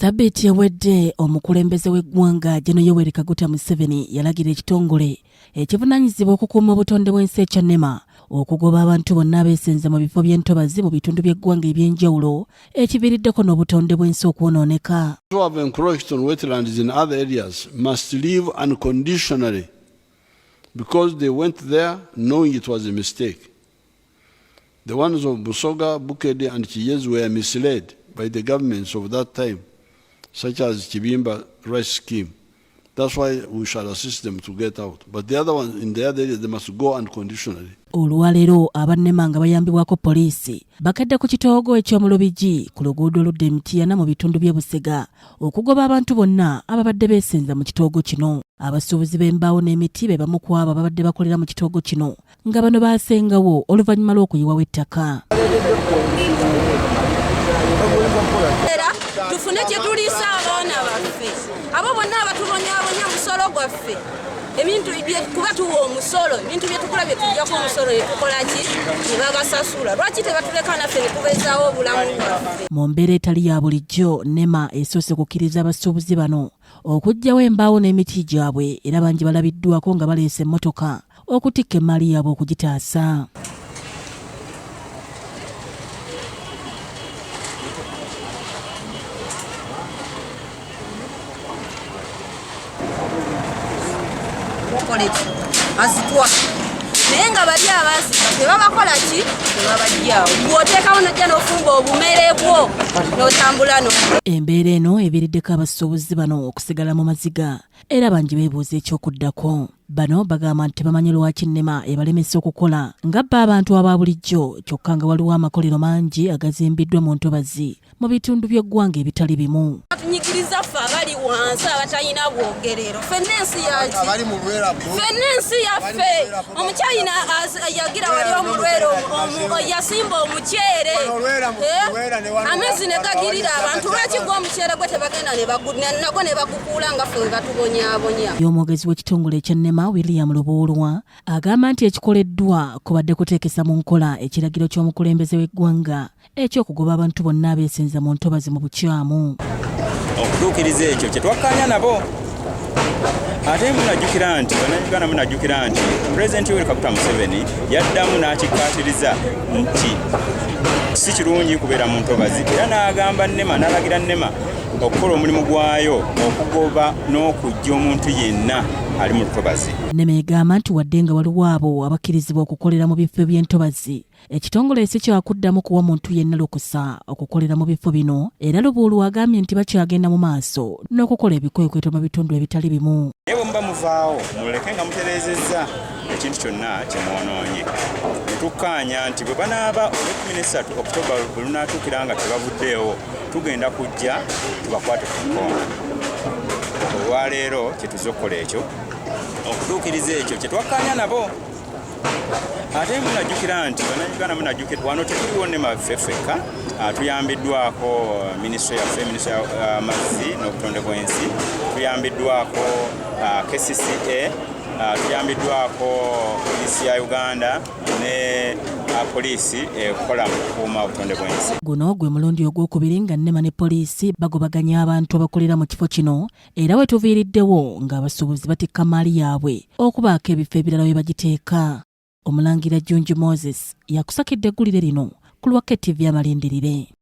Sabiti ewedde omukulembeze w'eggwanga Yoweri Kaguta Museveni yalagira ekitongole ekivunaanyizibwa okukuuma obutonde bw'ensi ekya NEMA okugoba abantu bonna abeesenza mu bifo by'entobazi mu bitundu by'eggwanga eby'enjawulo ekiviiriddeko n'obutonde bw'ensi okwonooneka. Those who have encroached on wetlands in other areas must leave unconditionally because they went there knowing it was a mistake. The ones of Busega, Bukede and Kiyezi were misled by the governments of that time, such as Kibimba rice scheme. That's why we shall assist them to get out. But the other ones, in the other areas, they must go unconditionally. Olwaleero abannema nga bayambibwako poliisi bakedde ku kitoogo eky'omulubigi ku luguudo oludda Emitiyana mu bitundu by'e Busega okugoba abantu bonna ababadde beesenza mu kitoogo kino. Abasuubuzi b'embaawo n'emiti be bamu ku abo ababadde bakolera mu kitoogo kino nga bano baasengawo oluvannyuma lw'okuyiwawo ettaka. Tufune kye tuliisa abaana baffe abo bonna abatubonyaabonya musolo gwaffe ebintu kuba tuwa omusolo ebintu bye tukula bye tujjako omusolo ne tukola ki ne babasasula lwaki tebatuleka naffe ne tubeezaawo obulamu bwaffe. Mu mbeera etali ya bulijjo NEMA esoose kukkiriza abasuubuzi bano okuggyawo embaawo n'emiti gyabwe era bangi balabiddwako nga baleese emmotoka okutikka emmaali yaabwe okugitaasa. Azitwa naye nga bali abazika tebabakola ki tebabajjawo bw'oteekawo najja n'ofumba obumere bwo n'otambula no. Embeera eno eviiriddeko abasuubuzi bano okusigala mu maziga era bangi beebuuza ekyokuddako. Bano bagamba nti tebamanyi lwaki NEMA ebalemesa okukola ng'abba abantu aba bulijjo kyokka nga waliwo amakolero mangi agazimbiddwa mu ntobazi mu bitundu by'eggwanga ebitali bimu. Tunyigiriza ffe abali wansi abatalina bwogerero ffenna ensi yaki ffenna ensi yaffe omukyayina yagira wali omulwero yasimba omuceere amazzi ne gagirira abantu lwaki gw'omuceere gwe tebagenda nagwo ne bagukuula nga ffe we batubonyaabonya. Omwogezi w'ekitongole ekya NEMA William Lubuulwa agamba nti ekikoleddwa kubadde kuteekesa mu nkola ekiragiro ky'omukulembeze w'eggwanga eky'okugoba abantu bonna abeesenza mu ntobazi mu bukyamu. Okutuukiriza ekyo kye twakkaanya nabo ate munajjukira nti bannayuganda munajjukira nti Pulezidenti Yoweri Kaguta Museveni yaddamu n'akikkaatiriza nti si kirungi kubeera mu ntobazi era n'agamba NEMA n'alagira NEMA okukola omulimu gwayo okugoba n'okujja omuntu yenna ali mu lutobazi. NEMA egamba nti wadde nga waliwo abo abakkirizibwa okukolera mu bifo by'entobazi ekitongole si kyakuddamu kuwa muntu yenna lukusa okukolera mu bifo bino era Lubuulwa agambye nti bakyagenda mu maaso n'okukola ebikwekweto mu bitundu ebitali bimu. Naye bwe muba muvaawo muleke nga mutereezezza ekintu kyonna kye mwonoonye. Ne tukkaanya nti bwe banaaba olw'e13 Oktoba bwe lunaatuukira nga tebavuddeewo tugenda kujja tubakwate ku nkoona. Olwaleero kye tuzze okukola ekyo okutuukiriza ekyo kye twakkaanya nabo ate munajjukira nti bannayuganda munajjukira wano tetuliwo NEMA ffeffekka tuyambiddwako minisitule yaffe minisitule y'amazzi n'obutonde bw'ensi tuyambiddwako KCCA tuyambiddwako poliisi ya Uganda ne poliisi ekola mu kukuuma obutonde bw'ensi. Guno gwe mulundi ogwokubiri nga NEMA ne poliisi bagobaganya abantu abakolera mu kifo kino era we tuviiriddewo ng'abasuubuzi batikka maali yaabwe okubaako ebifo ebirala we bagiteeka. Omulangira Junju Moses yakusakidde eggulire lino ku lwa KTV Amalindirire.